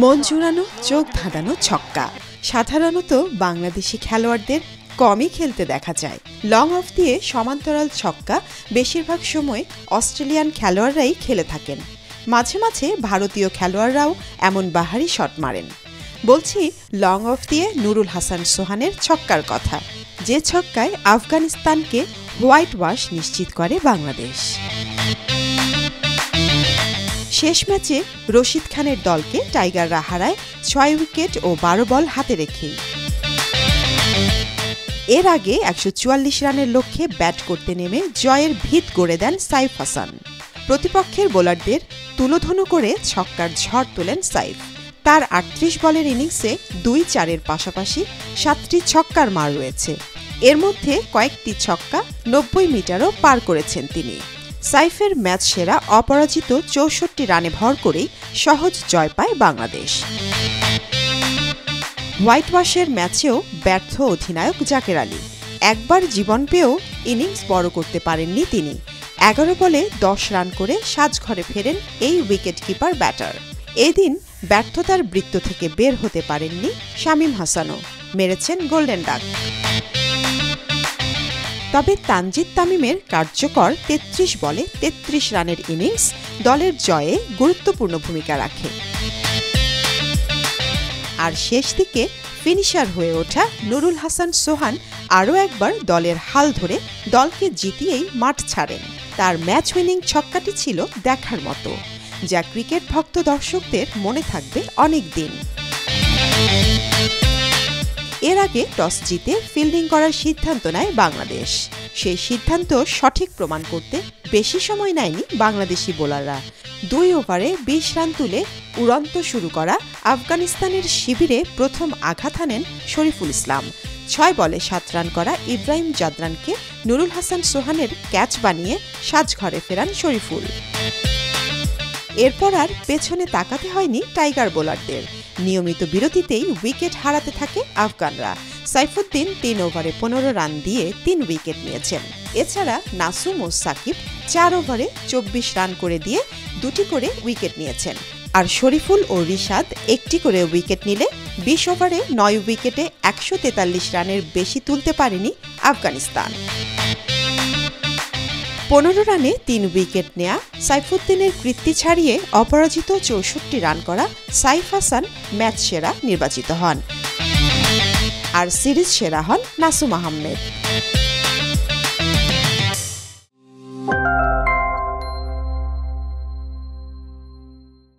মন জুড়ানো, চোখ ধাঁধানো ছক্কা সাধারণত বাংলাদেশি খেলোয়াড়দের কমই খেলতে দেখা যায়। লং অফ দিয়ে সমান্তরাল ছক্কা বেশিরভাগ সময় অস্ট্রেলিয়ান খেলোয়াড়রাই খেলে থাকেন। মাঝে মাঝে ভারতীয় খেলোয়াড়রাও এমন বাহারি শট মারেন। বলছি লং অফ দিয়ে নুরুল হাসান সোহানের ছক্কার কথা, যে ছক্কায় আফগানিস্তানকে হোয়াইট ওয়াশ নিশ্চিত করে বাংলাদেশ। শেষ ম্যাচে রশিদ খানের দলকে টাইগাররা হারায় ৬ উইকেট ও ১২ বল হাতে রেখেই। এর আগে ১৪৪ রানের লক্ষ্যে ব্যাট করতে নেমে জয়ের ভিত গড়ে দেন সাইফ হাসান। প্রতিপক্ষের বোলারদের তুলোধুনো করে ছক্কার ঝড় তোলেন সাইফ। তার ৩৮ বলের ইনিংসে ২-৪-এর পাশাপাশি ৭টি ছক্কার মার রয়েছে। এর মধ্যে কয়েকটি ছক্কা ৯০ মিটারও পার করেছেন তিনি। সাইফের ম্যাচ সেরা অপরাজিত ৬৪ রানে ভর করেই সহজ জয় পায় বাংলাদেশ। হোয়াইট ওয়াশের ম্যাচেও ব্যর্থ অধিনায়ক জাকের আলী। একবার জীবন পেয়েও ইনিংস বড় করতে পারেননি তিনি। ১১ বলে ১০ রান করে সাজঘরে ফেরেন এই উইকেট কিপার ব্যাটার। এদিন ব্যর্থতার বৃত্ত থেকে বের হতে পারেননি শামীম হাসানও, মেরেছেন গোল্ডেন ডাক। তবে তানজিদ তামিমের কার্যকর ৩৩ বলে ৩৩ রানের ইনিংস দলের জয়ে গুরুত্বপূর্ণ ভূমিকা রাখে। আর শেষ দিকে ফিনিশার হয়ে ওঠা নুরুল হাসান সোহান আরও একবার দলের হাল ধরে দলকে জিতিয়েই মাঠ ছাড়েন। তার ম্যাচ উইনিং ছক্কাটি ছিল দেখার মতো, যা ক্রিকেট ভক্ত দর্শকদের মনে থাকবে অনেক দিন। এর আগে টস জিতে ফিল্ডিং করার সিদ্ধান্ত নেয় বাংলাদেশ। সেই সিদ্ধান্ত সঠিক প্রমাণ করতে বেশি সময় নেয়নি বাংলাদেশি বোলাররা। ২ ওভারে ২০ রান তুলে উড়ন্ত শুরু করা আফগানিস্তানের শিবিরে প্রথম আঘাত হানেন শরীফুল ইসলাম। ৬ বলে ৭ রান করা ইব্রাহিম জাদরানকে নুরুল হাসান সোহানের ক্যাচ বানিয়ে সাজঘরে ফেরান শরীফুল। এরপর আর পেছনে তাকাতে হয়নি টাইগার বোলারদের। নিয়মিত বিরতিতেই উইকেট হারাতে থাকে আফগানরা। সাইফুদ্দিন ৩ ওভারে ১৫ রান দিয়ে ৩ উইকেট নিয়েছেন। এছাড়া নাসুম ও সাকিব ৪ ওভারে ২৪ রান করে দিয়ে ২টি করে উইকেট নিয়েছেন। আর শরীফুল ও রিশাদ ১টি করে উইকেট নিলে ২০ ওভারে ৯ উইকেটে ১৪৩ রানের বেশি তুলতে পারেনি আফগানিস্তান। ১৫ রানে ৩ উইকেট নেয়া সাইফুদ্দিনের কীর্তি ছাড়িয়ে অপরাজিত ৬৪ রান করা সাইফ হাসান ম্যাচ সেরা নির্বাচিত হন। আর সিরিজ সেরা হন নাসুম আহমেদ।